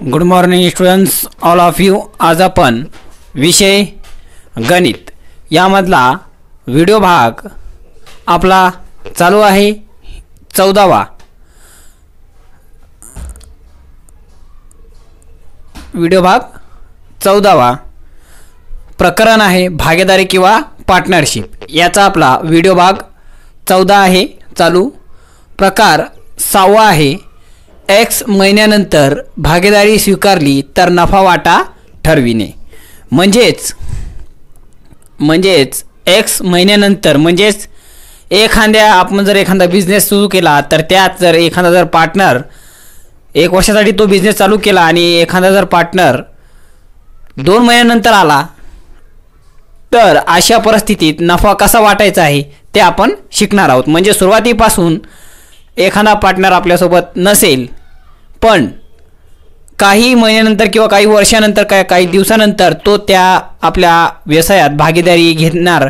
Good morning students, all of you. आज आपण विषय गणित यामधला व्हिडिओ भाग आपला चालू आहे. 14वा व्हिडिओ भाग 14वा प्रकरण आहे भागीदारी किंवा पार्टनरशिप. याचा आपला व्हिडिओ भाग 14 आहे चालू. प्रकार 6वा आहे एक्स महिन्यानंतर भागीदारी स्वीकारली तर नफा वाटा ठरविणे. म्हणजेच एक्स महिन्यानंतर म्हणजेच आपण जर एखादा बिझनेस सुरू केला तर त्यात जर एखादा जर पार्टनर 1 वर्षासाठी तो बिझनेस चालू केला आणि एखादा जर पार्टनर 2 महिन्यानंतर आला तर अशा परिस्थितीत नफा कसा वाटायचा आहे ते आपण शिकणार आहोत. म्हणजे सुरुवातीपासून एखादा पार्टनर आपल्यासोबत नसेल पण काही महिन्यानंतर किंवा काही वर्षानंतर काही दिवसानंतर तो त्या आपल्या व्यवसायात भागीदारी घेणार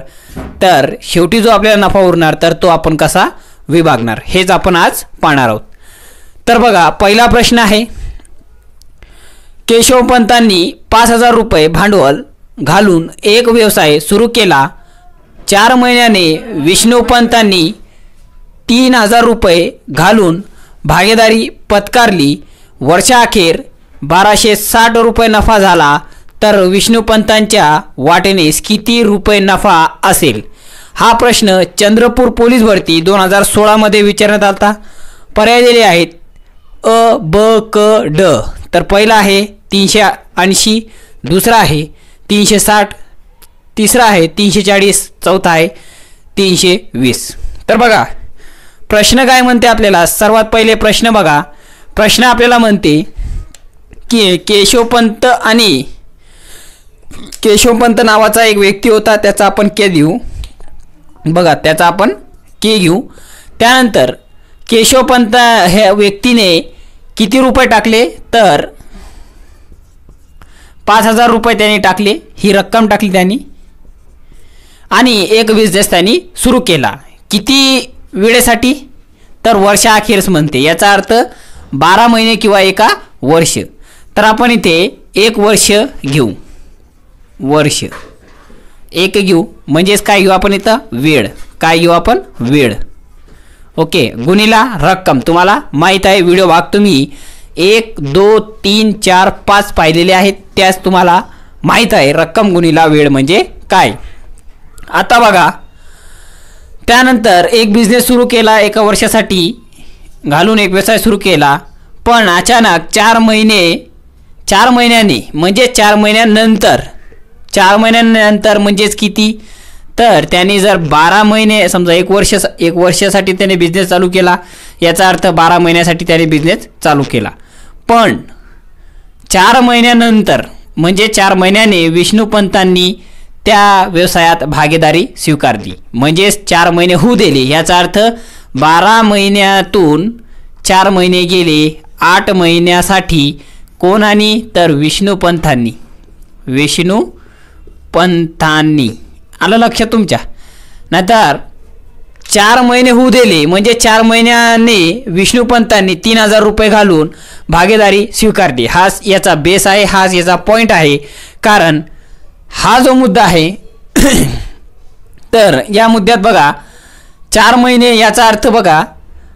तर शेवटी जो आपल्याला नफा उरणार तर तो आपण कसा विभागणार हेच आपण आज पाहणार आहोत. तर बघा, पहिला प्रश्न आहे, केशवपंतांनी 5,000 रुपये भांडवल घालून एक व्यवसाय सुरू केला. 4 महिन्याने विष्णुपंतांनी 3,000 रुपये घालून भागीदारी पत्कारली. वर्षाअखेर 1,260 रुपये नफा झाला तर विष्णुपंतांच्या वाटेने किती रुपये नफा असेल? हा प्रश्न चंद्रपूर पोलीस भरती 2016 मध्ये विचारण्यात आला. पर्याय दिले आहेत अ, ब, क, ड. तर पहिला आहे 380, दुसरा आहे 360, तिसरा आहे 340, चौथा आहे 320. तर बघा प्रश्न काय म्हणते आपल्याला. सर्वात पहिले प्रश्न बघा. प्रश्न आपल्याला म्हणते की केशवपंत नावाचा एक व्यक्ती होता, त्याचा आपण के देऊ. बघा, त्याचा आपण के घेऊ. त्यानंतर केशवपंत ह्या व्यक्तीने किती रुपये टाकले तर 5,000 रुपये त्यांनी टाकले. ही रक्कम टाकली त्यांनी आणि एक बिझनेस त्यांनी सुरू केला. किती वेळेसाठी तर वर्षाअखेरच म्हणते. याचा अर्थ 12 महिने किंवा 1 वर्ष. तर आपण इथे 1 वर्ष घेऊ. वर्ष 1 घेऊ म्हणजेच काय घेऊ आपण इथं वेळ. काय घेऊ आपण वेळ. ओके, गुणिला रक्कम. तुम्हाला माहीत आहे व्हिडिओ भाग तुम्ही 1, 2, 3, 4, 5 पाहिलेले आहेत. त्यास तुम्हाला माहीत आहे रक्कम गुणिला वेळ म्हणजे काय. आता बघा, त्यानंतर एक बिझनेस सुरू केला 1 वर्षासाठी घालून एक व्यवसाय सुरू केला. पण अचानक 4 महिन्याने म्हणजे 4 महिन्यानंतर म्हणजेच किती तर त्यांनी जर 12 महिने समजा 1 वर्षासाठी त्याने बिझनेस चालू केला. याचा अर्थ 12 महिन्यासाठी त्याने बिझनेस चालू केला. पण 4 महिन्यानंतर म्हणजे 4 महिन्याने विष्णुपंतांनी त्या व्यवसायात भागीदारी स्वीकारली. म्हणजेच 4 महिने होऊ दिले. याचा अर्थ 12 महिन्यातून 4 महिने गेले. 8 महिन्यासाठी कोणानी तर विष्णुपंतांनी. आलं लक्षात तुमच्या. नाहीतर 4 महिने होऊ दिले म्हणजे 4 महिन्याने विष्णुपंतांनी 3,000 रुपये घालून भागीदारी स्वीकारली. हाच याचा बेस आहे, हाच याचा पॉईंट आहे. कारण हा जो मुद्दा आहे तर या मुद्द्यात बघा 4 महिने याचा अर्थ बघा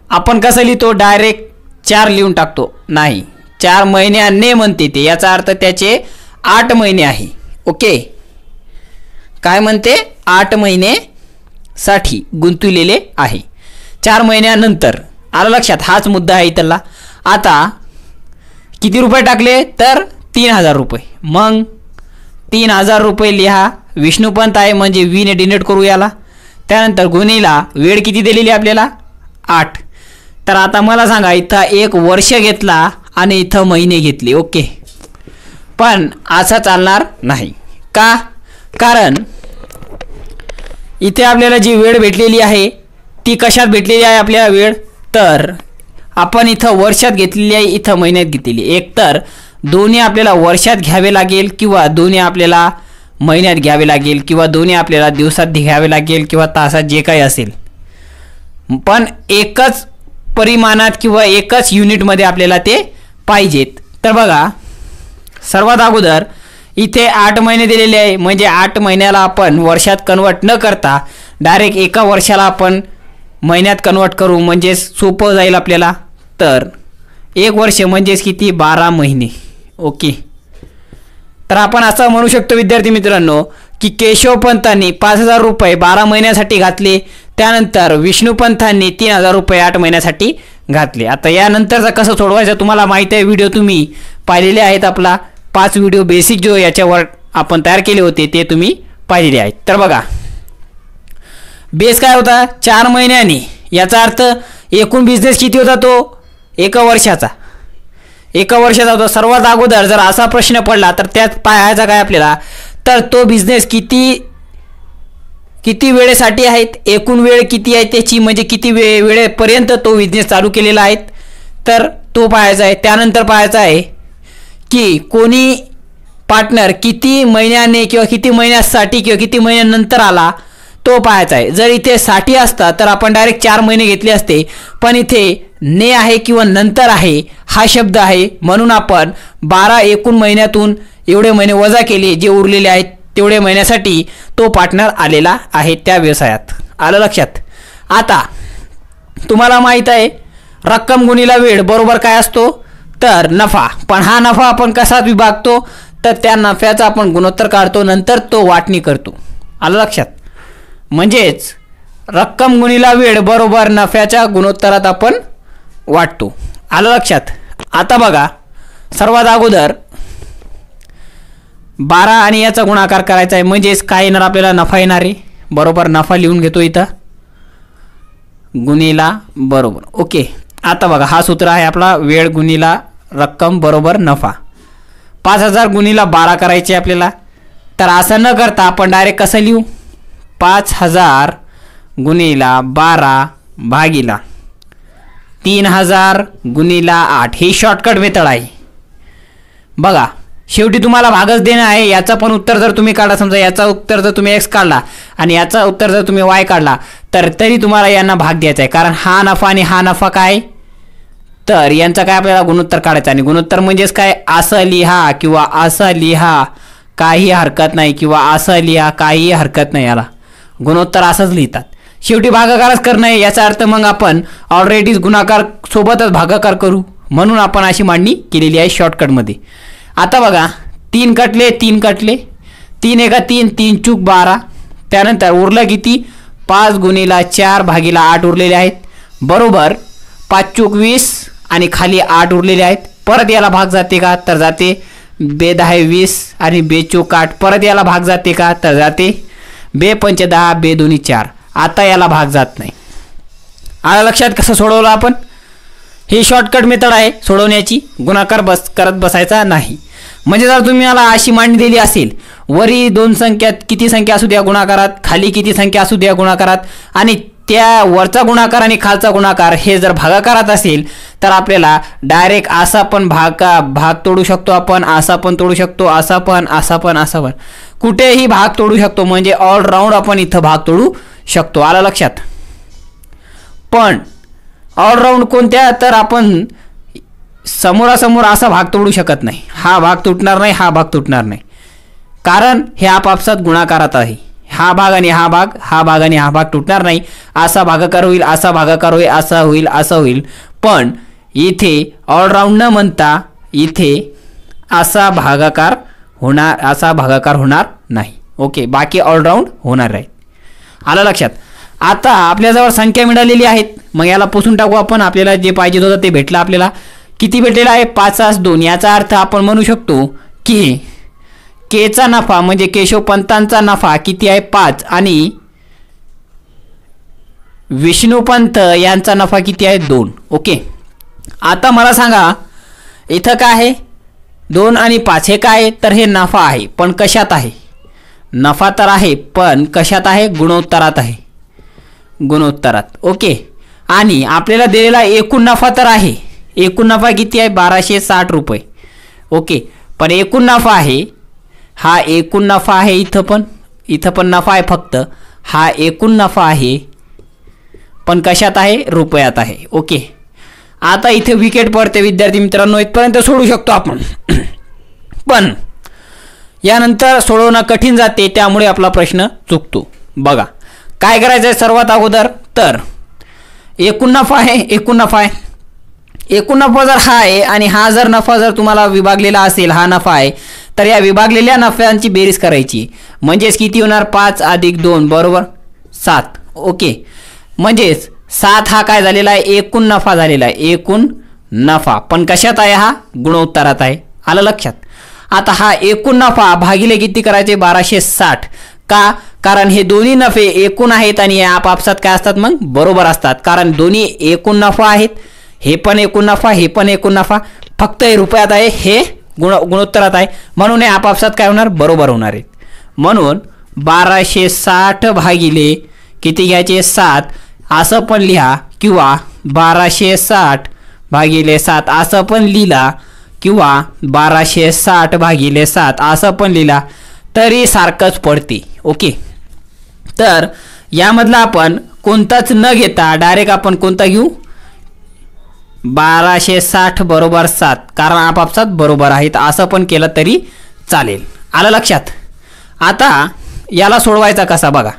आपण कसं लिहितो, डायरेक्ट 4 लिहून टाकतो. नाही, 4 महिन्याने म्हणते ते. याचा अर्थ त्याचे 8 महिने आहे. ओके, काय म्हणते 8 महिनेसाठी गुंतवलेले आहे 4 महिन्यानंतर. आलं लक्षात, हाच मुद्दा आहे त्याला. आता किती रुपये टाकले तर 3,000 रुपये. मग 3,000 रुपये लिहा. विष्णुपंत आहे म्हणजे वीने डिनोट करू याला. त्यानंतर गुणिला वेळ किती दिलेली आपल्याला 8. तर आता मला सांगा, इथं 1 वर्ष घेतला आणि इथं महिने घेतले. ओके, पण असं चालणार नाही. का? कारण इथे आपल्याला जी वेळ भेटलेली आहे ती कशात भेटलेली आहे आपल्याला वेळ तर आपण इथं वर्षात घेतलेली आहे, इथं महिन्यात घेतलेली. एक तर दोन्ही आपल्याला वर्षात घ्यावे लागेल किंवा दोन्ही आपल्याला महिन्यात घ्यावे लागेल किंवा दोन्ही आपल्याला दिवसात घ्यावे लागेल किंवा तासात, जे काही असेल. पण एकच परिमाणात किंवा एकच युनिटमध्ये आपल्याला ते पाहिजेत. तर बघा सर्वात अगोदर इथे 8 महिने दिलेले आहे, म्हणजे 8 महिन्याला आपण वर्षात कन्वर्ट न करता डायरेक्ट एका वर्षाला आपण महिन्यात कन्वर्ट करू, म्हणजे सोपं जाईल आपल्याला. तर 1 वर्ष म्हणजेच किती 12 महिने. ओके, तर आपण असं म्हणू शकतो विद्यार्थी मित्रांनो की केशवपंतांनी 5,000 रुपये 12 महिन्यासाठी घातले, त्यानंतर विष्णुपंतांनी 3,000 रुपये 8 महिन्यासाठी घातले. आता यानंतरचा कसं सोडवायचं तुम्हाला माहिती आहे, व्हिडिओ तुम्ही पाहिलेले आहेत. आपला 5 व्हिडिओ बेसिक जो याच्यावर आपण तयार केले होते ते तुम्ही पाहिलेले आहेत. तर बघा बेस काय होता 4 महिन्यांनी, याचा अर्थ एकूण बिझनेस किती होता तो 1 वर्षाचा होता. सर्वात अगोदर जर असा प्रश्न पडला तर त्यात पाहायचा काय आपल्याला, तर तो बिझनेस किती वेळेसाठी आहेत, एकूण वेळ किती आहे त्याची, म्हणजे किती वेळेपर्यंत तो बिझनेस चालू केलेला आहे, तर तो पाहायचा आहे. त्यानंतर पाहायचा आहे की कोणी पार्टनर किती महिन्याने किंवा किती महिन्यासाठी किंवा किती महिन्यानंतर आला तो पाहायचा आहे. जर इथे 60 असता तर आपण डायरेक्ट 4 महिने घेतले असते, पण इथे ने आहे किंवा नंतर आहे हा शब्द आहे, म्हणून आपण 12 एकूण महिन्यातून एवढे महिने वजा केले, जे उरलेले आहेत तेवढे महिन्यासाठी तो पार्टनर आलेला आहे त्या व्यवसायात. आलं लक्षात. आता तुम्हाला माहीत आहे रक्कम गुणिला वेळ बरोबर काय असतो, तर नफा. पण हा नफा आपण कसा विभागतो, तर त्या नफ्याचा आपण गुणोत्तर काढतो, नंतर तो वाटणी करतो. आलं लक्षात. म्हणजेच रक्कम गुणिला वेळ बरोबर नफ्याच्या गुणोत्तरात आपण वाटतो. आलं लक्षात. आता बघा सर्वात अगोदर 12 आणि याचा गुणाकार करायचा आहे, म्हणजेच काय येणार आपल्याला नफा येणार आहे. बरोबर नफा लिहून घेतो इथं गुणिला बरोबर. ओके, आता बघा हा सूत्र आहे आपला, वेळ गुणिला रक्कम बरोबर नफा. 5,000 गुणिला 12 करायचे आपल्याला. तर असं न करता आपण डायरेक्ट कसं लिहू, 5,000 गुणिला 12 भागिला 3,000 गुणिला 8. ही शॉर्टकट मेथड आहे. बघा शेवटी तुम्हाला भागच देणं आहे. याचा पण उत्तर जर तुम्ही काढला, समजा याचा उत्तर जर तुम्ही x काढला आणि याचा उत्तर जर तुम्ही y काढला, तर तरी तुम्हाला यांना भाग द्यायचा आहे, कारण हा नफा आणि हा नफा काय, तर यांचा काय आपल्याला गुणोत्तर काढायचा. आणि गुणोत्तर म्हणजेच काय, असं लिहा किंवा असं लिहा काही हरकत नाही, किंवा असं लिहा काही हरकत नाही, याला गुणोत्तर असंच लिहितात. शेवटी भागाकारच करणं आहे. याचा अर्थ मग आपण ऑलरेडीच गुणाकार सोबतच भागाकार करू, म्हणून आपण अशी मांडणी केलेली आहे शॉर्टकटमध्ये. आता बघा 3 कटले 3 कटले 3 एका 3 3 चूक 12. त्यानंतर उरलं किती 5 गुणिला 4 भागिला 8 उरलेले आहेत, बरोबर 5 चूक 20 आणि खाली 8 उरलेले आहेत. परत याला भाग जाते का, तर जाते. 2 10 20 आणि 2 चूक 8. परत याला भाग जाते का, तर जाते. 2 5 10 2 2 4. आता याला भाग जात नाही. आलं लक्षात कसं सोडवलं आपण. ही शॉर्टकट मेथड आहे सोडवण्याची, गुणाकार करत बसायचा नाही. म्हणजे जर तुम्ही मला अशी मांडणी दिली असेल, वरी 2 संख्यात किती संख्या असू द्या गुणाकारात, खाली किती संख्या असू द्या गुणाकारात, आणि त्या वरचा गुणाकार आणि खालचा गुणाकार हे जर भागाकारात असेल, तर आपल्याला डायरेक्ट असा पण भाग तोडू शकतो आपण, असा पण तोडू शकतो, असा पण कुठेही भाग तोडू शकतो. म्हणजे ऑलराऊंड आपण इथं भाग तोडू शकतो. आलं लक्षात. पण ऑलराऊंड कोणत्या, तर आपण समोरासमोर असा भाग तोडू शकत नाही. हा भाग तुटणार नाही, हा भाग तुटणार नाही, कारण हे आपापसात गुणाकारात आहे. हा भाग आणि हा भाग, हा भाग आणि हा भाग तुटणार नाही. असा भागाकार होईल, असा भागाकार होईल, असा होईल, असा होईल. पण इथे ऑलराऊंड न म्हणता इथे असा भागाकार होणार नाही. ओके, बाकी ऑलराऊंड होणार आहे. आलं लक्षात. आता आपल्याजवळ संख्या मिळालेली आहेत, मग याला पुसून टाकू आपण. आपल्याला जे पाहिजे होतं ते भेटलं आपल्याला. किती भेटलेला आहे 5/2. याचा अर्थ आपण म्हणू शकतो की केचा नफा म्हणजे केशवपंतांचा नफा किती आहे 5, आणि विष्णुपंत यांचा नफा किती आहे 2. ओके, आता मला सांगा इथं काय आहे 2 आणि 5 हे काय, तर हे नफा आहे. पण कशात आहे, नफा तर आहे पण कशात आहे, गुणोत्तरात आहे, गुणोत्तरात. ओके, आणि आपल्याला दिलेला एकूण नफा तर आहे. एकूण नफा किती आहे 1260 रुपये. ओके, पण एकूण नफा आहे, हा एकूण नफा आहे. इथं पण नफा आहे, फक्त हा एकूण नफा आहे, पण कशात आहे, रुपयात आहे. ओके, आता इथे विकेट पडते विद्यार्थी मित्रांनो. इथपर्यंत सोडू शकतो आपण. पण यानंतर सोडवणं कठीण जाते, त्यामुळे आपला प्रश्न चुकतो. बघा काय करायचं आहे सर्वात अगोदर, तर एकूण नफा आहे, एकूण नफा आहे. एकूण नफा जर हा आहे आणि हा जर नफा जर तुम्हाला विभागलेला असेल, हा नफा आहे, तर या विभागलेल्या नफ्यांची बेरीज करायची. म्हणजेच किती होणार, 5 + 2 बरोबर 7. ओके, म्हणजेच 7 हा काय झालेला आहे, एकूण नफा झालेला आहे. एकूण नफा पण कशात आहे, हा गुणोत्तरात आहे. आलं लक्षात. आता हा एकूण नफा भागिले किती करायचे, 1260. का, कारण हे दोन्ही नफे एकूण आहेत आणि आपापसात काय असतात मग बरोबर असतात. कारण दोन्ही एकूण नफा आहेत, हे पण एकूण नफा, हे पण एकूण नफा, फक्त हे रुपयात आहे, हे गुणोत्तरात आहे, म्हणून हे आपापसात काय होणार, बरोबर होणार आहेत. म्हणून 1260 भागिले किती घ्यायचे, 7 असं पण लिहा, किंवा 1260 भागिले 7 असं पण लिहिला, किंवा 1260 भागिले 7 असं पण लिहिला तरी सारखंच पडते. ओके, तर यामधला आपण कोणताच न घेता डायरेक्ट आपण कोणता घेऊ, 1260 बरोबर 7, कारण आपापसात बरोबर आहेत, असं पण केलं तरी चालेल. आलं लक्षात. आता याला सोडवायचा कसा बघा,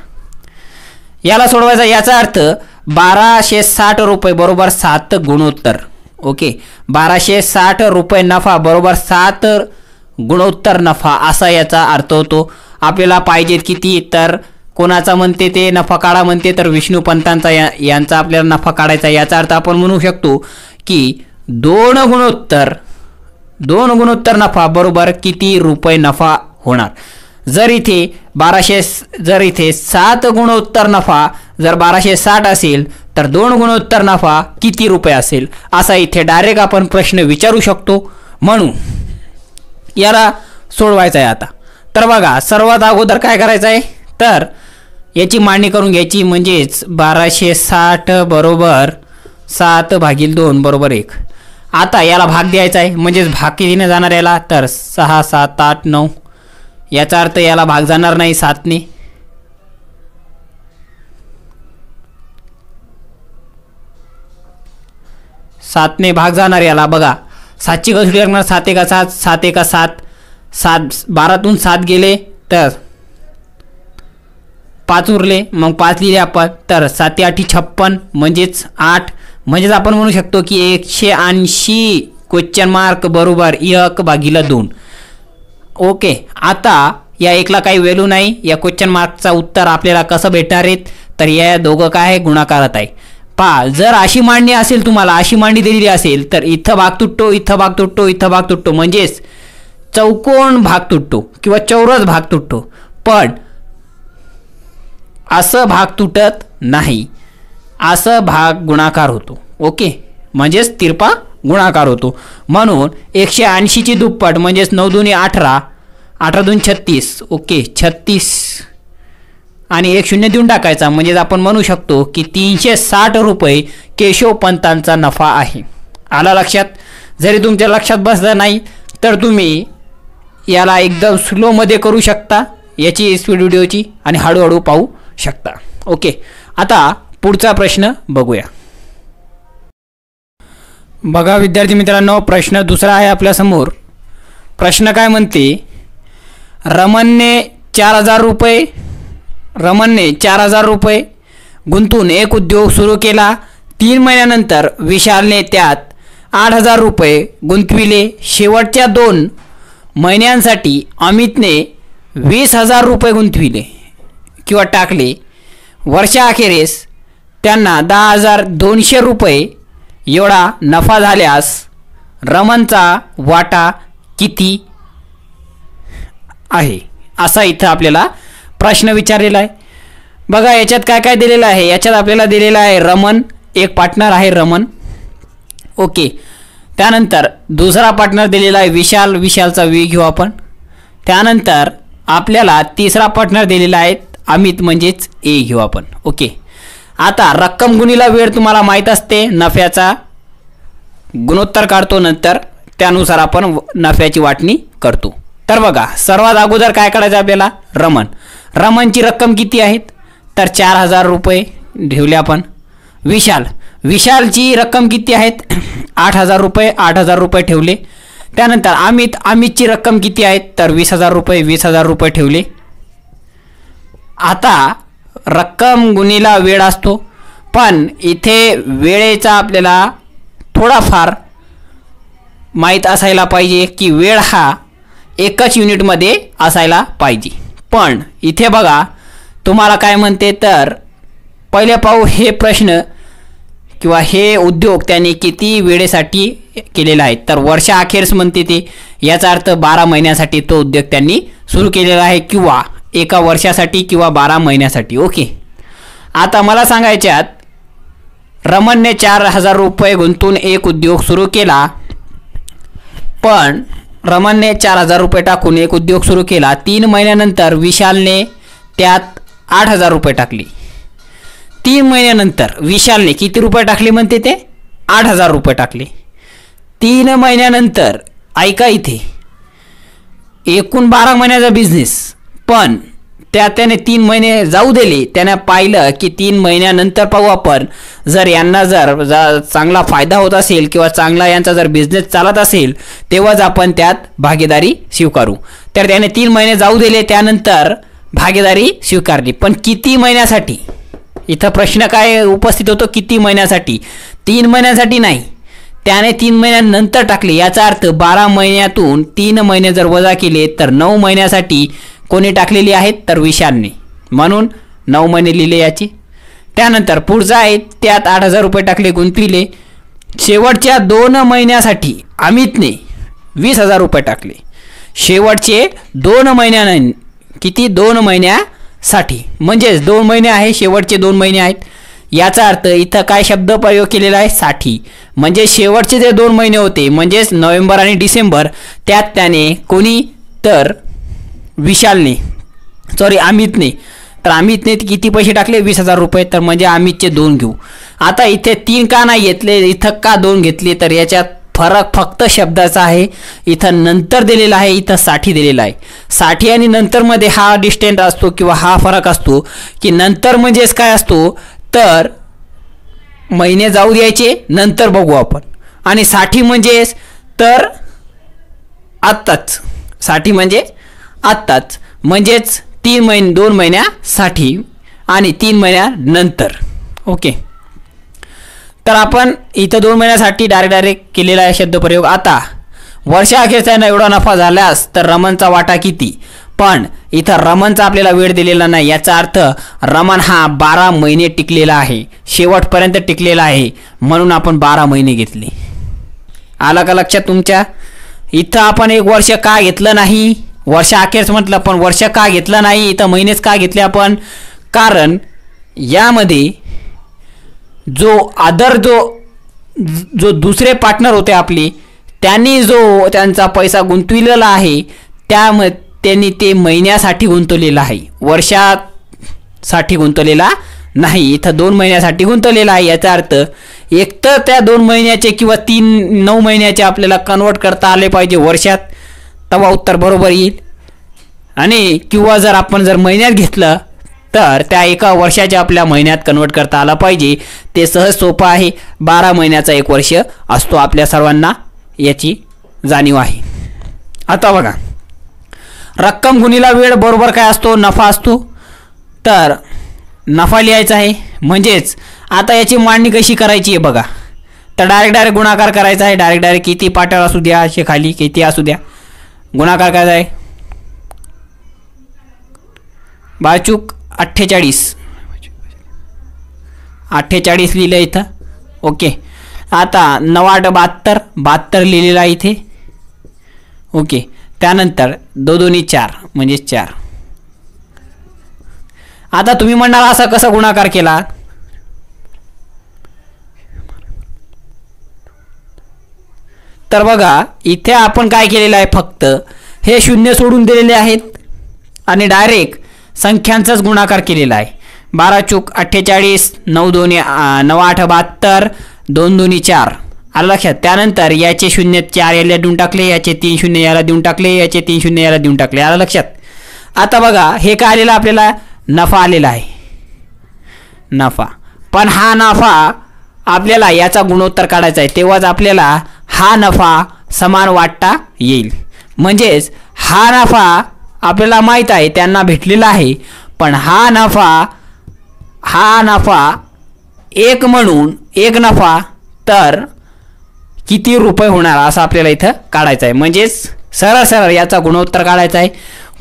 याला सोडवायचा याचा अर्थ 1260 रुपये बरोबर 7 गुणोत्तर. ओके, 1260 रुपये नफा बरोबर 7 गुणोत्तर नफा, असा याचा अर्थ होतो. आपल्याला पाहिजेत किती, तर कोणाचा म्हणते ते नफा काढा म्हणते, तर विष्णुपंतांचा यांचा आपल्याला नफा काढायचा. याचा अर्थ आपण म्हणू शकतो की 2 गुणोत्तर नफा बरोबर किती रुपये नफा होणार. जर इथे 7 गुणोत्तर नफा जर 1260 असेल, तर 2 गुणोत्तर नफा किती रुपये असेल, असा इथे डायरेक्ट आपण प्रश्न विचारू शकतो. म्हणून याला सोडवायचं आहे. आता तर बघा सर्वात अगोदर काय करायचं आहे, तर याची मांडणी करून घ्यायची. म्हणजेच 1260 बरोबर 7 भागिले 2 बरोबर 1. आता याला भाग द्यायचा आहे, म्हणजेच भाग कितीने जाणार याला, तर 6 7 8 9. याचा अर्थ याला भाग जाणार नाही 7ने. भाग जाणार याला. बघा 7ची कसोटी लागणार, 7 × 7 7 × 7 7 12तून 7 गेले तर 5 उरले, मग 5 लिहिले आपण, तर 7 8 56 म्हणजेच 8. म्हणजेच आपण म्हणू शकतो की 180 क्वेश्चन मार्क बरोबर 1/2. ओके, आता या 1ला काही व्हॅल्यू नाही, या क्वेश्चन मार्कचा उत्तर आपल्याला कसं भेटणार आहेत, तर या दोघं काय आहे, गुणाकारात आहे. जर अशी मांडणी असेल, तुम्हाला अशी मांडणी दिलेली असेल, तर इथं भाग तुटतो, इथं भाग तुटतो, इथं भाग तुटतो, म्हणजेच चौकोन भाग तुटतो किंवा चौरस भाग तुटतो. पण असं भाग तुटत नाही, असं भाग गुणाकार होतो. ओके, म्हणजेच तिरपा गुणाकार होतो. म्हणून 180ची दुप्पट म्हणजेच 9 दूनी 18, 18 दूनी 36. ओके, 36 आणि 1 0 देऊन टाकायचा, म्हणजेच आपण म्हणू शकतो की 360 रुपये केशवपंतांचा नफा आहे. आला लक्षात. जरी तुमच्या लक्षात बसलं नाही तर तुम्ही याला एकदम स्लोमध्ये करू शकता, याची स्पीड व्हिडिओची, आणि हळूहळू पाहू शकता. ओके, आता पुढचा प्रश्न बघूया. बघा विद्यार्थी मित्रांनो, प्रश्न दुसरा आहे आपल्यासमोर. प्रश्न काय म्हणते, रमणने 4000 रुपये गुंतून एक उद्योग सुरू केला. 3 महिन्यानंतर विशालने त्यात 8000 रुपये गुंतविले. शेवटच्या 2 महिन्यांसाठी अमितने 20000 रुपये गुंतविले किंवा टाकले. वर्षाअखेरीस त्यांना 10200 रुपये एवढा नफा झाल्यास रमणचा वाटा किती आहे, असा इथं आपल्याला प्रश्न विचारलेला आहे. बघा याच्यात काय काय दिलेलं आहे. याच्यात आपल्याला दिलेला आहे रमण, एक पार्टनर आहे रमण. ओके, त्यानंतर दुसरा पार्टनर दिलेला आहे विशाल, विशालचा वी घेऊ आपण. त्यानंतर आपल्याला तिसरा पार्टनर दिलेला आहे अमित, म्हणजेच ए घेऊ आपण. ओके, आता रक्कम गुणिला वेळ तुम्हाला माहीत असते, नफ्याचा गुणोत्तर काढतो, नंतर त्यानुसार आपण नफ्याची वाटणी करतो. तर बघा सर्वात अगोदर काय करायचं आपल्याला, रमणची रक्कम किती आहेत, तर 4000 रुपये ठेवले आपण. विशालची रक्कम किती आहेत, 8000 रुपये ठेवले. त्यानंतर अमितची रक्कम किती आहे तर 20,000 रुपये. 20,000 रुपये ठेवले. आता रक्कम गुणिला वेळ असतो, पण इथे वेळेचा आपल्याला थोडाफार माहीत असायला पाहिजे की वेळ हा एकच युनिटमध्ये असायला पाहिजे. पण इथे बघा तुम्हाला काय म्हणते तर पहिले पाहू हे प्रश्न किंवा हे उद्योग त्यांनी किती वेळेसाठी केलेला आहे तर वर्षाअखेरच म्हणते ते. याचा अर्थ 12 महिन्यासाठी तो उद्योग त्यांनी सुरू केलेला आहे किंवा एका वर्षासाठी किंवा 12 महिन्यासाठी. ओके. आता मला सांगायच्यात रमणने 4,000 रुपये गुंतवून एक उद्योग सुरू केला. पण रमणने 4,000 रुपये टाकून एक उद्योग सुरू केला. 3 महिन्यानंतर विशालने त्यात 8,000 रुपये टाकले. 3 महिन्यानंतर विशालने किती रुपये टाकले म्हणते ते 8,000 रुपये टाकले. 3 महिन्यानंतर ऐका इथे एकूण 12 महिन्याचा बिझनेस, पण त्याने 3 महिने जाऊ दिले. त्याने पाहिलं की 3 महिन्यानंतर पाहू आपण जर यांना जर चांगला फायदा होत असेल किंवा चांगला यांचा जर बिझनेस चालत असेल तेव्हाच आपण त्यात भागीदारी स्वीकारू. तर त्याने 3 महिने जाऊ दिले, त्यानंतर भागीदारी स्वीकारली. पण किती महिन्यासाठी इथं प्रश्न काय उपस्थित होतो, किती महिन्यासाठी. 3 महिन्यासाठी नाही, त्याने 3 महिन्यानंतर टाकले. याचा अर्थ 12 महिन्यातून 3 महिने जर वजा केले तर 9 महिन्यासाठी कोणी टाकलेली आहेत तर विशालने, म्हणून 9 महिने लिहिले याचे. त्यानंतर पुढचा आहे त्यात 8,000 रुपये टाकले, गुंतविले. शेवटच्या 2 महिन्यासाठी अमितने 20,000 रुपये टाकले. शेवटचे 2 महिन्यानं किती 2 महिन्यासाठी, म्हणजेच 2 महिने आहे, शेवटचे 2 महिने आहेत. याचा अर्थ इथं काय शब्द प्रयोग केलेला आहे साठी, म्हणजे शेवटचे जे 2 महिने होते म्हणजेच नोव्हेंबर आणि डिसेंबर, त्यात त्याने कोणी तर विशालने अमितने, तर अमितने किती पैसे टाकले 20,000 रुपये. तर म्हणजे अमितचे 2 घेऊ. आता इथे 3 का नाही घेतले, इथं का 2 घेतले तर याच्यात फरक फक्त शब्दाचा आहे. इथं नंतर दिलेला आहे, इथं साठी दिलेला आहे. साठी आणि नंतरमध्ये हा डिस्टन्स असतो किंवा हा फरक असतो की नंतर म्हणजेच काय असतो तर महिने जाऊ द्यायचे नंतर बघू आपण, आणि साठी म्हणजेच तर आत्ताच. साठी म्हणजे आत्ताच, म्हणजेच 2 महिन्यासाठी आणि 3 महिन्यानंतर. ओके. तर आपण इथं 2 महिन्यासाठी डायरेक्ट केलेला आहे शब्दप्रयोग. आता वर्षाअखेरचा एवढा नफा झाल्यास तर रमणचा वाटा किती, पण इथं रमणचा आपल्याला वेळ दिलेला नाही. याचा अर्थ रमण हा 12 महिने टिकलेला आहे, शेवटपर्यंत टिकलेला आहे, म्हणून आपण 12 महिने घेतले. आला का लक्षात तुमच्या. इथं आपण 1 वर्ष का घेतलं नाही, वर्षाअखेरच म्हटलं पण वर्ष का घेतलं नाही, इथं महिनेच का घेतले आपण, कारण यामध्ये जो दुसरे पार्टनर होते आपले, त्यांनी जो त्यांचा पैसा गुंतविलेला आहे त्यांनी ते महिन्यासाठी गुंतवलेला आहे, वर्षासाठी गुंतवलेला नाही. इथं 2 महिन्यासाठी गुंतवलेला आहे. याचा अर्थ एकतर त्या 2 महिन्याचे किंवा 9 महिन्याचे आपल्याला कन्वर्ट करता आले पाहिजे वर्षात, तेव्हा उत्तर बरोबर येईल. आणि किंवा जर आपण महिन्यात घेतलं तर त्या एका वर्षाच्या आपल्या महिन्यात कन्वर्ट करता आला पाहिजे. ते सहज सोपं आहे. 12 महिन्याचा 1 वर्ष असतो, आपल्या सर्वांना याची जाणीव आहे. आता बघा रक्कम गुणिला वेळ बरोबर काय असतो, नफा असतो. तर नफा लिहायचा आहे, म्हणजेच आता याची मांडणी कशी करायची आहे बघा. तर डायरेक्ट गुणाकार करायचा आहे. डायरेक्ट किती पाट्यावर असू द्या, असे खाली किती असू द्या, गुणाकार करायचा आहे. बाचूक 48 लिहिलं इथं. ओके. आता 9 8 72 लिहिलेलं आहे इथे. ओके. त्यानंतर 2 2 4 म्हणजे 4. आता तुम्ही म्हणणार असा कसा गुणाकार केला, तर बघा इथे आपण काय केलेलं आहे, फक्त हे 0 सोडून दिलेले आहेत आणि डायरेक्ट संख्यांचाच गुणाकार केलेला आहे. 12 चूक 48, 9 8 72, 2 2 4. आलं लक्षात. त्यानंतर याचे 0 4 याला देऊन टाकले, याचे 3 0 याला देऊन टाकले, याचे 3 0 याला देऊन टाकले. आलं लक्षात. आता बघा हे काय आलेलं आपल्याला, नफा आलेला आहे, नफा. पण हा नफा आपल्याला याचा गुणोत्तर काढायचा आहे, तेव्हाच आपल्याला हा नफा समान वाटता येईल. म्हणजेच हा नफा आपल्याला माहीत आहे त्यांना भेटलेला आहे, पण हा नफा एक म्हणून एक नफा तर किती रुपये होणार असं आपल्याला इथं काढायचं आहे. म्हणजेच सरळ सरळ याचा गुणोत्तर काढायचा आहे.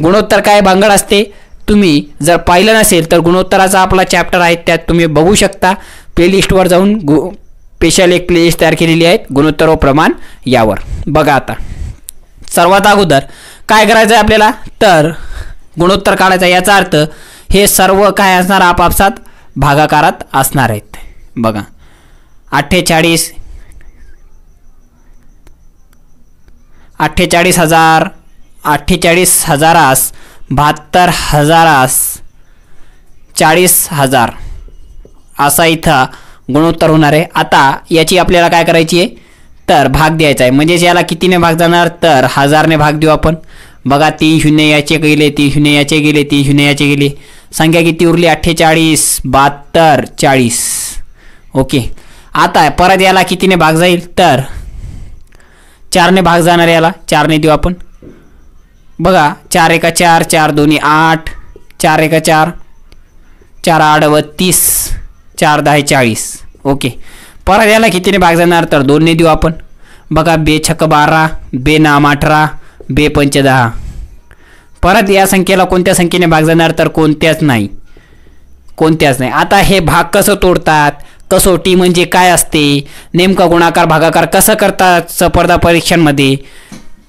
गुणोत्तर काय भानगड असते तुम्ही जर पाहिलं नसेल तर गुणोत्तराचा आपला चॅप्टर आहे, त्यात तुम्ही बघू शकता. प्लेलिस्टवर जाऊन स्पेशल एक प्लेलिस्ट तयार केलेली आहे गुणोत्तर व प्रमाण यावर. बघा आता सर्वात अगोदर काय करायचं आहे आपल्याला तर गुणोत्तर काढायचा. याचा अर्थ हे सर्व काय असणार आपापसात भागाकारात असणार आहेत. बघा 48,000 48,000 72,000 40,000 असा इथं गुणोत्तर होणार आहे. आता याची आपल्याला काय करायची आहे तर भाग द्यायचा आहे. म्हणजेच याला कितीने भाग जाणार तर 1000ने भाग देऊ आपण. बघा 3 शून्य याचे गेले, 3 शून्य याचे गेले, 3 शून्य याचे गेले. संख्या किती उरली 48 72 40. ओके. आता परत याला कितीने भाग जाईल तर 4ने भाग जाणार. याला 4ने देऊ आपण. बघा 4 एका 4 4 दोन्ही 8 4 एका 4 4 8 32 4 10 40. ओके. परत याला कितीने भाग जाणार तर 2ने देऊ आपण. बघा 2 छक्क 12 2 नाम 18 2 पंच 10. परत या संख्येला कोणत्या संख्येने भाग जाणार तर कोणत्याच नाही. आता हे भाग कसं तोडतात, कसोटी म्हणजे काय असते, नेमका गुणाकार भागाकार कसं करतात स्पर्धा परीक्षांमध्ये,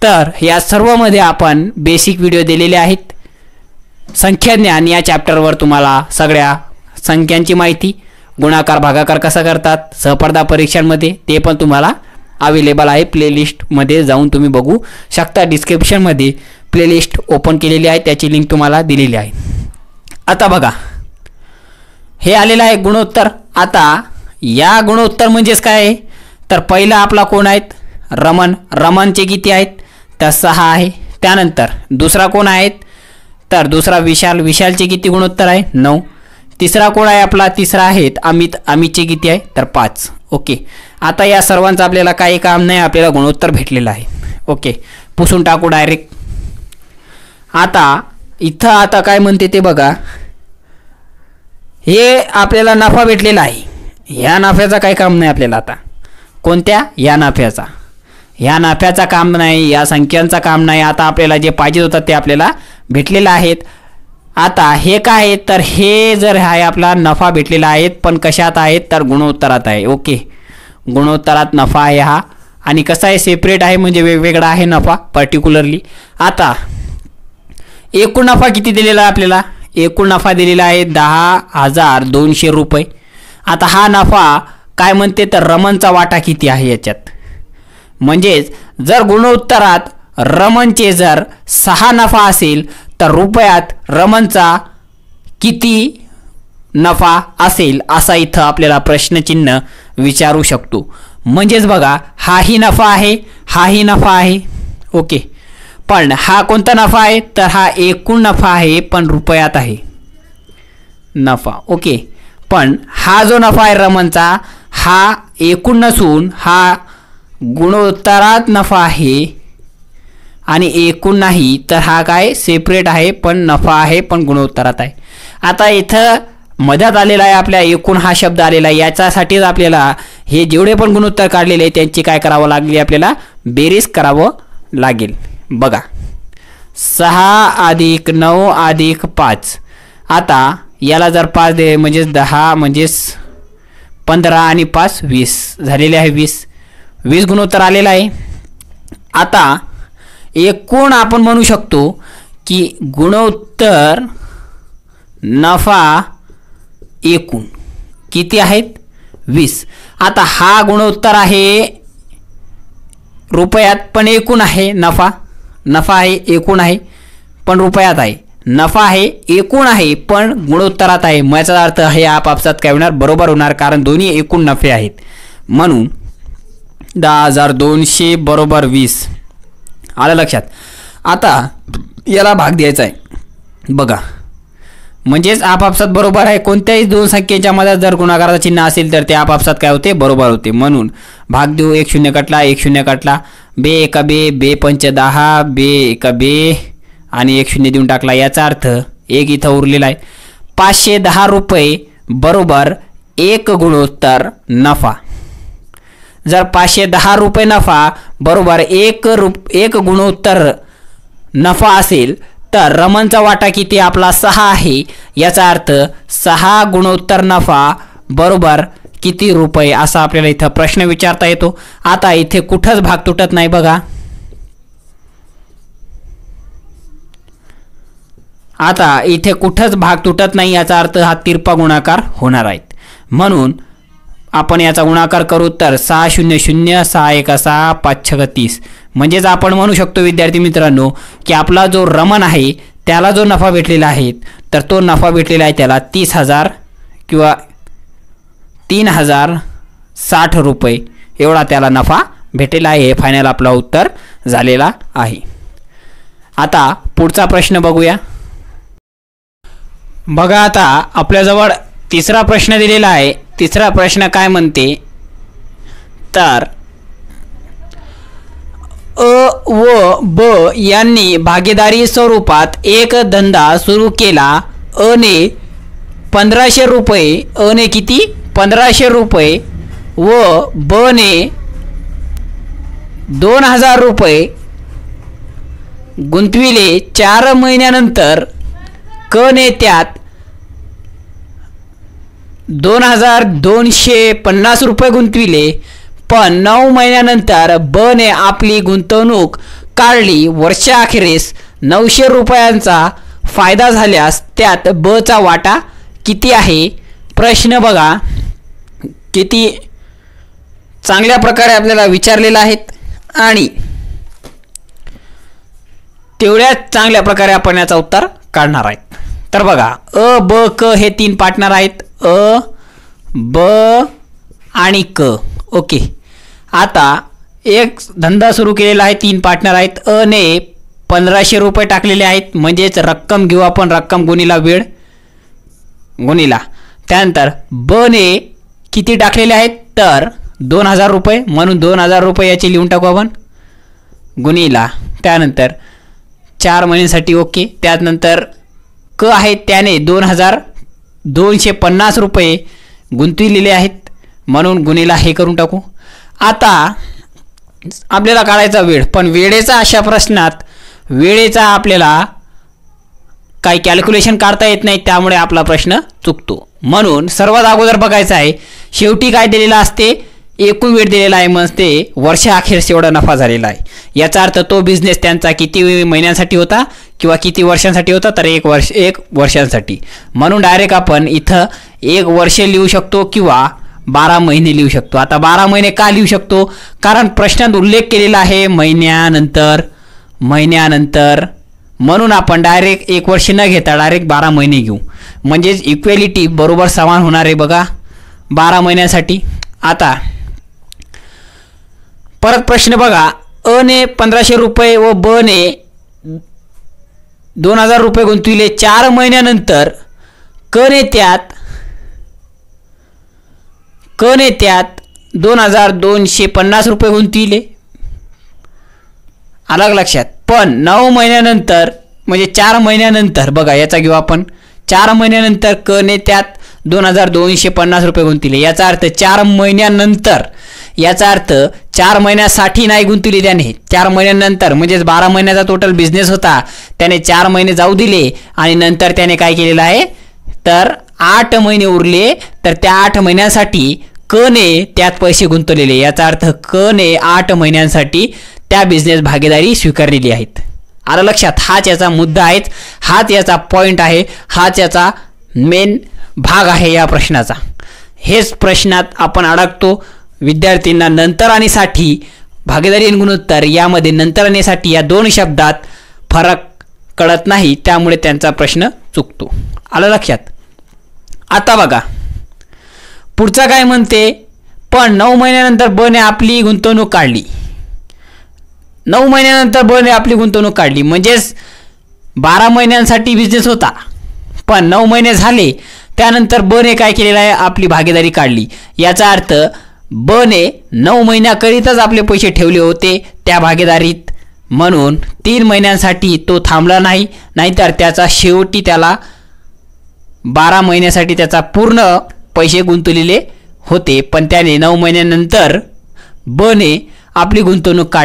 तर या सर्वमध्ये आपण बेसिक व्हिडिओ दिलेले आहेत. संख्याज्ञान या चॅप्टरवर तुम्हाला सगळ्या संख्यांची माहिती, गुणाकार भागाकार कसं करतात स्पर्धा परीक्षांमध्ये ते पण तुम्हाला अवेलेबल आहे. प्लेलिस्टमध्ये जाऊन तुम्ही बघू शकता. डिस्क्रिप्शनमध्ये प्लेलिस्ट ओपन केलेली आहे, त्याची लिंक तुम्हाला दिलेली आहे. आता बघा हे आलेलं आहे गुणोत्तर. आता या गुणोत्तर म्हणजेच काय आहे तर पहिला आपला कोण आहेत रमणचे किती आहेत तर 6 आहे. त्यानंतर दुसरा कोण आहेत तर दुसरा विशालचे किती गुणोत्तर आहे 9. तिसरा कोण आहे आपला तिसरा आहेत अमितचे किती आहे तर 5. ओके. आता या सर्वांचं आपल्याला काही काम नाही, आपल्याला गुणोत्तर भेटलेलं आहे. ओके. पुसून टाकू डायरेक्ट. आता इथं काय म्हणते ते बघा. हे आपल्याला नफा भेटलेला आहे. ह्या नफ्याचा काही काम नाही आपल्याला. आता कोणत्या या नफ्याचा काम नाही, या संख्यांचा काम नाही. आता आपल्याला जे पाहिजे होतं ते आपल्याला भेटलेलं आहेत. आता हे काय आहे तर हे जर आहे आपला नफा भेटलेला आहे, पण कशात आहेत तर गुणोत्तरात आहे. ओके. गुणोत्तरात नफा आहे हा, आणि कसा आहे सेपरेट आहे म्हणजे वेगवेगळा आहे नफा पर्टिक्युलरली. आता एकूण नफा किती दिलेला आहे आपल्याला, एकूण नफा दिलेला आहे 10,200 रुपये. आता हा नफा काय म्हणते तर रमणचा वाटा किती आहे याच्यात. म्हणजेच जर गुणोत्तरात रमणचे जर 6 नफा असेल तर रुपयात रमणचा किती नफा असेल असा इथं आपल्याला प्रश्नचिन्ह विचारू शकतो. म्हणजेच बघा हाही नफा आहे, हाही नफा आहे. ओके. पण हा कोणता नफा आहे तर हा एकूण नफा आहे पण रुपयात आहे नफा. ओके. पण हा जो नफा आहे रमणचा हा एकूण नसून हा गुणोत्तरात नफा आहे, आणि एकूण नाही तर हा काय सेपरेट आहे पण नफा आहे पण गुणोत्तरात आहे. आता इथं मध्यात आलेला आहे आपल्या एकूण हा शब्द आलेला आहे. याच्यासाठीच आपल्याला हे जेवढे पण गुणोत्तर काढलेले आहे त्यांची काय करावं लागली आपल्याला बेरीज करावं लागेल. बघा 6 + 9 + 5. आता याला जर 5 दे म्हणजे 10 म्हणजेच 15 आणि 5 20 झालेले आहे. 20 गुणोत्तर आलेला आहे. आता एकूण आपण म्हणू शकतो की गुणोत्तर नफा एकूण किती आहेत 20. आता हा गुणोत्तर आहे रुपयात पण एकूण आहे नफा आहे एकूण आहे पण रुपयात आहे. नफा आहे एकूण आहे पण गुणोत्तरात आहे. याचा अर्थ हे आपापसात काय होणार बरोबर होणार, कारण दोन्ही एकूण नफे आहेत. म्हणून 10,200 बरोबर 20 आलं लक्षात. आता याला भाग द्यायचा आहे. बघा म्हणजेच आपापसात बरोबर आहे. कोणत्याही दोन संख्येच्या मध्ये जर गुणाकाराचं चिन्ह असेल तर ते आपापसात काय होते बरोबर होते. म्हणून भाग देऊ. 1 0 कटला 1 0 कटला. बे एका बे, बे पंच 10, बे एका बे आणि 1 शून्य देऊन टाकला. याचा अर्थ एक इथं उरलेला आहे. 510 रुपये बरोबर 1 गुणोत्तर नफा. जर 510 रुपये नफा बरोबर 1 गुणोत्तर नफा असेल तर रमणचा वाटा किती आपला 6 आहे. याचा अर्थ 6 गुणोत्तर नफा बरोबर किती रुपये असा आपल्याला इथं प्रश्न विचारता येतो. आता इथे कुठंच भाग तुटत नाही बघा. आता इथे कुठंच भाग तुटत नाही याचा अर्थ हा तिरपा गुणाकार होणार आहे. म्हणून आपण याचा गुणाकार करू तर 6 0 0 6 1 6 5 6 30. म्हणजेच आपण म्हणू शकतो विद्यार्थी मित्रांनो की आपला जो रमण आहे त्याला जो नफा भेटलेला आहे तर तो नफा भेटलेला आहे त्याला 30,000 किंवा 3,060 रुपये एवढा त्याला नफा भेटलेला आहे. हे फायनल आपला उत्तर झालेला आहे. आता पुढचा प्रश्न बघूया. बघा आता आपल्याजवळ तिसरा प्रश्न दिलेला आहे. तिसरा प्रश्न काय म्हणते तर अ व ब यांनी भागीदारी स्वरूपात एक धंदा सुरू केला. अ ने 1500 रुपये, अ ने किती 1500 रुपये व ब ने 2000 रुपये गुंतविले. 4 महिन्यानंतर क ने त्यात 2250 रुपये गुंतविले. पण 9 महिन्यानंतर ब ने आपली गुंतवणूक काढली. वर्षाअखेरीस 900 रुपयांचा फायदा झाल्यास त्यात ब चा वाटा किती आहे. प्रश्न बघा किती चांगल्या प्रकारे आपल्याला विचारलेला आहे आणि तेवढ्याच चांगल्या प्रकारे आपण याचा उत्तर काढणार आहेत. तर बघा अ ब क हे 3 पार्टनर आहेत. अ ब आणि क. ओके. आता एक धंदा सुरू केलेला आहे. 3 पार्टनर आहेत. अ ने 1500 रुपये टाकलेले आहेत. म्हणजेच रक्कम घेऊ आपण, रक्कम गुणिला वेळ गुणिला. त्यानंतर ब ने किती टाकलेले आहेत तर 2000 रुपये. म्हणून 2000 रुपये याचे लिहून टाकू आपण गुणिला. त्यानंतर 4 महिन्यांसाठी. ओके. त्यानंतर क आहे त्याने 2250 रुपये गुंतविलेले आहेत म्हणून गुणिला हे करून टाकू. आता आपल्याला काढायचा वेळ. पण वेळेचा अशा प्रश्नात वेळेचा आपल्याला काही कॅल्क्युलेशन काढता येत नाही त्यामुळे आपला प्रश्न चुकतो. म्हणून सर्वात अगोदर बघायचं आहे शेवटी काय दिलेलं असते एकूण वेळ दिलेला आहे. मग ते वर्षाअखेर एवढा नफा झालेला आहे. याचा अर्थ तो बिझनेस त्यांचा किती महिन्यांसाठी होता किंवा किती वर्षांसाठी होता तर 1 वर्षांसाठी. म्हणून डायरेक्ट आपण इथं 1 वर्ष लिहू शकतो किंवा 12 महिने लिहू शकतो. आता 12 महिने का लिहू शकतो कारण प्रश्नात उल्लेख केलेला आहे महिन्यानंतर. म्हणून आपण डायरेक्ट 1 वर्ष न घेता डायरेक्ट 12 महिने घेऊ. म्हणजेच इक्वेलिटी बरोबर समान होणार आहे बघा 12 महिन्यासाठी. आता परत प्रश्न बघा. अ ने 1500 रुपये व ब ने 2000 रुपये गुंतविले. 4 महिन्यानंतर क ने त्यात 2250 रुपये गुंतविले. अलग लक्षात. पण 9 महिन्यानंतर म्हणजे 4 महिन्यानंतर बघा याचा घेऊ आपण. 4 महिन्यानंतर क ने त्यात 2250 रुपये गुंतविले. याचा अर्थ 4 महिन्यानंतर. याचा अर्थ 4 महिन्यासाठी नाही गुंतवली त्याने. 4 महिन्यानंतर म्हणजेच 12 महिन्याचा टोटल बिझनेस होता. त्याने 4 महिने जाऊ दिले आणि नंतर त्याने काय केलेलं आहे तर 8 महिने उरले. तर त्या 8 महिन्यांसाठी क ने त्यात पैसे गुंतवलेले. याचा अर्थ क ने 8 महिन्यांसाठी त्या बिझनेस भागीदारी स्वीकारलेली आहेत. आलं लक्षात. हाच याचा मुद्दा आहे, हाच याचा पॉईंट आहे, हाच याचा मेन भाग आहे या प्रश्नाचा. हेच प्रश्नात आपण अडकतो. विद्यार्थ्यांना नंतर आणि साठी भागीदारी आणि गुणोत्तर यामध्ये नंतर आणि साठी या 2 शब्दात फरक कळत नाही त्यामुळे त्यांचा प्रश्न चुकतो. आलं लक्षात. आता बघा पुढचा काय म्हणते. पण 9 महिन्यानंतर ब ने आपली गुंतवणूक काढली. 9 महिन्यानंतर ब ने आपली गुंतवणूक काढली म्हणजेच 12 महिन्यांसाठी बिझनेस होता. पण 9 महिने झाले त्यानंतर ब ने काय केलेलं आहे आपली भागीदारी काढली. याचा अर्थ ब ने 9 महिन्याकरिताच आपले पैसे ठेवले होते त्या भागीदारीत, म्हणून 3 महिन्यांसाठी तो थांबला नाही, नाहीतर त्याचा शेवटी त्याला 12 महिन्यासाठी त्याचा पूर्ण पैसे गुंतवलेले होते, पण त्याने 9 महिन्यानंतर ब ने आपली गुंतवणूक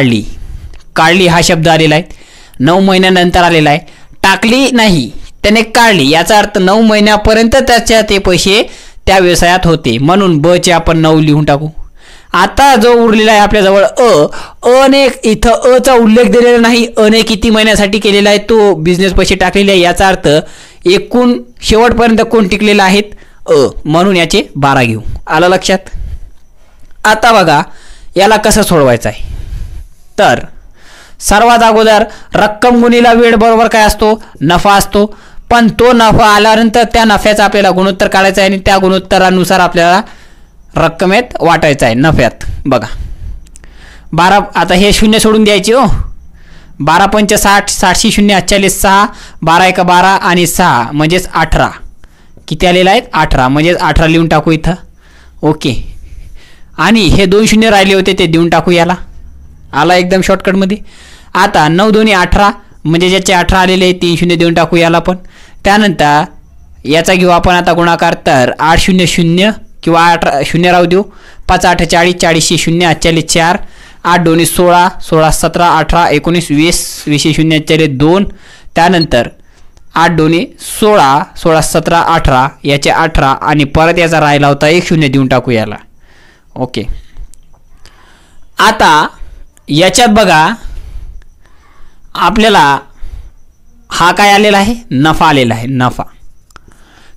काढली हा शब्द आलेला आहे, 9 महिन्यानंतर आलेला आहे, टाकली नाही त्याने काढली, याचा अर्थ 9 महिन्यापर्यंत त्याच्या ते पैसे त्या व्यवसायात होते, म्हणून ब चे आपण 9 लिहून टाकू. आता जो उरलेला आहे आपल्याजवळ अ ने इथं अ चा उल्लेख दिलेला नाही, अ ने किती महिन्यासाठी केलेला आहे तो बिझनेस पैसे टाकलेले आहे, याचा अर्थ एकूण शेवटपर्यंत कोण टिकलेला आहेत म्हणून याचे 12 घेऊ. आलं लक्षात. आता बघा याला कसं सोडवायचं आहे. तर सर्वात अगोदर रक्कम गुणिला वेळ बरोबर काय असतो, नफा असतो, पण तो नफा आल्यानंतर त्या नफ्याचा आपल्याला गुणोत्तर काढायचा आहे आणि त्या गुणोत्तरानुसार आपल्याला रक्कमेत वाटायचं आहे नफ्यात. बघा 12, आता हे शून्य सोडून द्यायचे 12 पंच 60, 60 शून्य 48, 6, 12 1 12 आणि 6 म्हणजेच 18. किती आलेला आहे 18, म्हणजेच 18 लिहून टाकू इथं. ओके. आणि हे 2 शून्य राहिले होते ते देऊन टाकू याला. आला एकदम शॉर्टकटमध्ये. आता 9 2 18 म्हणजे ज्याचे 18 आलेले 3 शून्य देऊन टाकू याला पण. त्यानंतर याचा घेऊ आपण आता गुणाकार, तर 8 शून्य 0 किंवा 8 शून्य राहू देऊ, 5 8 40, 40 0 48 4, 8 2 16, 16 17 18 19 20, 20 0 4 2. त्यानंतर 8 2 16, 16 17 18 याचे 18 आणि परत याचा राहिला होता 1 शून्य देऊन टाकू याला. ओके. आता याच्यात बघा आपल्याला हा काय आलेला आहे, नफा आलेला आहे, नफा.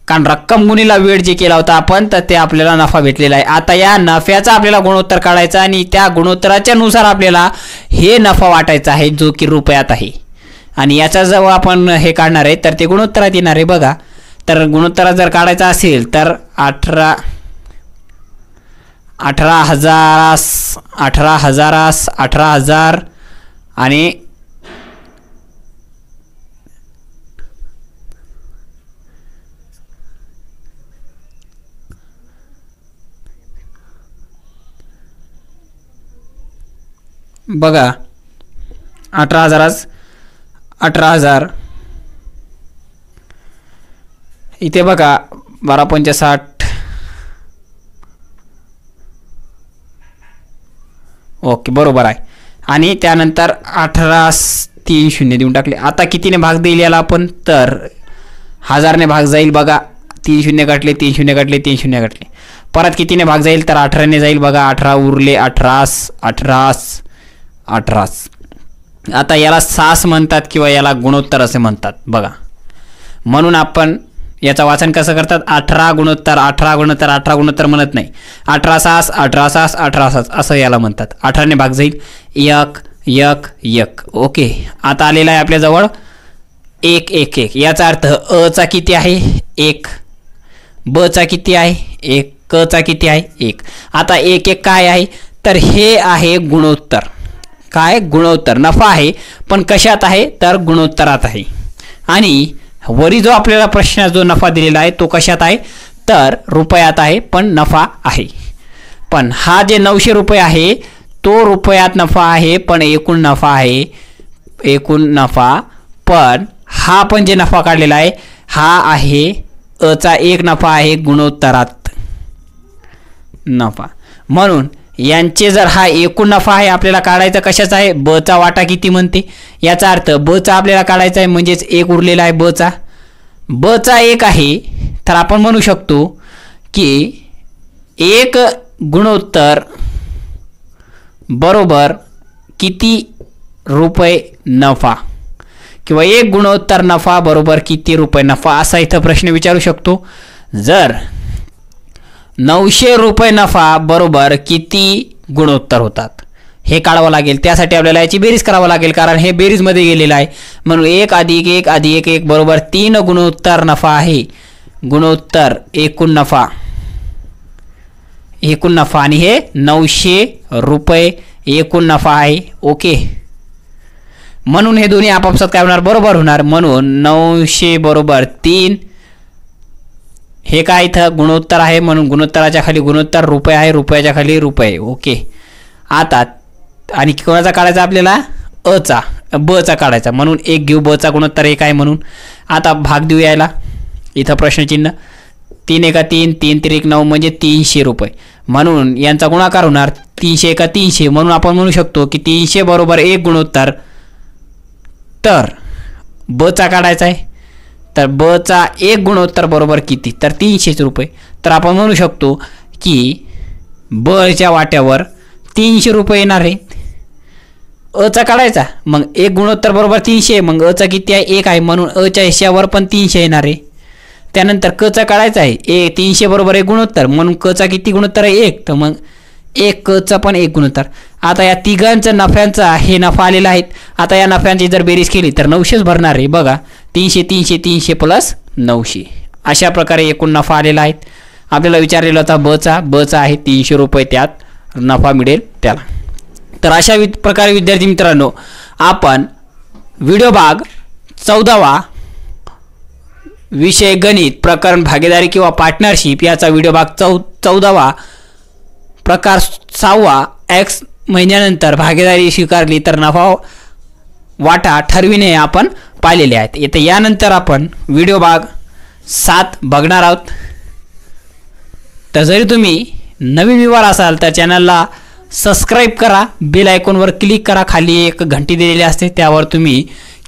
कारण रक्कम गुणिला वेळ जे केला होता आपण तर ते आपल्याला नफा भेटलेला आहे. आता या नफ्याचा आपल्याला गुणोत्तर काढायचा आणि त्या गुणोत्तराच्या नुसार आपल्याला हे नफा वाटायचा आहे जो की रुपयात आहे. आणि याचा जेव्हा आपण हे काढणार आहे तर ते गुणोत्तरात येणार आहे. बघा तर गुणोत्तरात जर काढायचा असेल तर 18,000 18,000 आणि बघा 18,000 इथे बघा 12 पंच 60. ओके बरोबर आहे. आणि त्यानंतर 18 3 शून्य देऊन टाकले. आता कितीने भाग देईल याला आपण, तर 1000 ने भाग जाईल. बघा 3 शून्य काटले, 3 शून्य काटले, 3 शून्य काटले. परत कितीने भाग जाईल तर 18 ने जाईल. बघा 18 उरले, 18. आता याला सास म्हणतात किंवा याला गुणोत्तर असे म्हणतात. बघा म्हणून आपण याचं वाचन कसं करतात, 18 गुणोत्तर 18 गुणोत्तर 18 गुणोत्तर म्हणत नाही, 18 सास 18 सास 18 सास असं याला म्हणतात. 18 ने भाग जाईल 1 1 1. ओके. आता आलेला आहे आपल्याजवळ 1 1 1. याचा अर्थ अ चा किती आहे 1, ब चा किती आहे 1, क चा किती आहे 1. आता 1 1 काय आहे तर हे आहे गुणोत्तर. काय गुणोत्तर, नफा आहे पण कशात आहे तर गुणोत्तरात आहे. आणि वरी जो आपल्याला प्रश्न जो नफा दिलेला आहे तो कशात आहे तर रुपयात आहे पण नफा आहे. पण हा जे 900 रुपये आहे तो रुपयात नफा आहे पण एकूण नफा आहे, एकूण नफा. पण हा पण जे नफा काढलेला आहे हा आहे अ चा एक नफा आहे गुणोत्तरात नफा. म्हणून यांचे जर हा एकूण नफा आहे आपल्याला काढायचा कशाचा आहे, ब चा वाटा किती म्हणते. याचा अर्थ ब चा आपल्याला काढायचा आहे म्हणजेच 1 उरलेला आहे. ब चा 1 आहे तर आपण म्हणू शकतो की 1 गुणोत्तर बरोबर किती रुपये नफा किंवा 1 गुणोत्तर नफा बरोबर किती रुपये नफा असा इथं प्रश्न विचारू शकतो. जर 900 रुपये नफा बरोबर किती गुणोत्तर होतात हे काढावं लागेल. त्यासाठी आपल्याला याची बेरीज करावं लागेल कारण हे बेरीजमध्ये गेलेलं आहे. म्हणून 1 अधिक 1 अधिक 1 बरोबर 3 गुणोत्तर नफा आहे. गुणोत्तर एकूण नफा आणि हे 900 रुपये एकूण नफा आहे. ओके. म्हणून हे दोन्ही आपापसात काय होणार बरोबर होणार. म्हणून 900 बरोबर 3 हे काय इथं गुणोत्तर आहे म्हणून गुणोत्तराच्या खाली गुणोत्तर रुपये आहे, रुपयाच्या खाली रुपये. ओके. आता आणि कोणाचा काढायचा आपल्याला अचा बचा काढायचा म्हणून 1 घेऊ, बचा गुणोत्तर 1 आहे म्हणून. आता भाग देऊ यायला, इथं प्रश्नचिन्ह. 3 एका 3, 3 त्रिक 9 म्हणजे 300 रुपये. म्हणून यांचा गुणाकार होणार 300 एका 300 म्हणून आपण म्हणू शकतो की 300 बरोबर 1 गुणोत्तर. तर बचा काढायचा आहे, तर बचा 1 गुणोत्तर बरोबर किती, तर 300 रुपये. तर आपण म्हणू शकतो की बच्या वाट्यावर 300 रुपये येणार आहे. अचा काढायचा, मग 1 गुणोत्तर बरोबर 300, मग अचा किती आहे 1 आहे म्हणून अच्या हिश्श्यावर पण 300 येणार आहे. त्यानंतर कचा काढायचा आहे 300 बरोबर 1 गुणोत्तर म्हणून कचा किती गुणोत्तर आहे 1, तर मग 1 कचा पण 1 गुणोत्तर. आता या तिघांचं नफ्यांचा हे नफा आलेला आहे. आता या नफ्यांची जर बेरीज केली तर 900 भरणार आहे. बघा 300 300 300 प्लस 900 अशा प्रकारे एकूण नफा आलेला आहे. आपल्याला विचारलेला होता बचा आहे 300 रुपये, त्यात नफा मिळेल त्याला. तर अशा प्रकारे विद्यार्थी मित्रांनो आपण व्हिडिओ भाग 14वा विषय गणित प्रकरण भागीदारी किंवा पार्टनरशिप याचा व्हिडिओ भाग 14वा प्रकार 6वा X महिन्यानंतर भागीदारी स्वीकारली तर नफा वाटा ठरविणे आपण पाहिलेले आहेत. येथे यानंतर आपण व्हिडिओ भाग 7 बघणार आहोत. तर जरी तुम्ही नवीन व्ह्यूअर असाल तर चॅनलला सबस्क्राईब करा, बेल आयकॉनवर क्लिक करा, खाली एक घंटी दिलेली असते त्यावर तुम्ही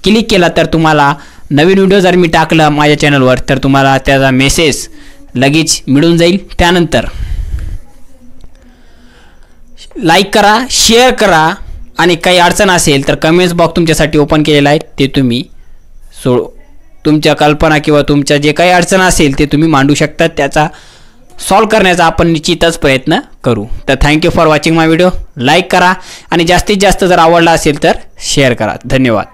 क्लिक केला तर तुम्हाला नवीन व्हिडिओ जर मी टाकला माझ्या चॅनलवर तर तुम्हाला त्याचा मेसेज लगेच मिळून जाईल. त्यानंतर लाईक करा, शेअर करा आणि काही अडचण असेल तर कमेंट्स बॉक्स तुमच्यासाठी ओपन केलेला आहे, ते तुम्ही तुमच्या कल्पना किंवा तुमच्या जे काही अडचण असेल ते तुम्ही मांडू शकता. त्याचा सॉल्व करण्याचा आपण निश्चितच प्रयत्न करू. तर thank you for watching my video. Like करा आणि जास्तीत जास्त जर आवडला असेल तर शेअर करा. धन्यवाद.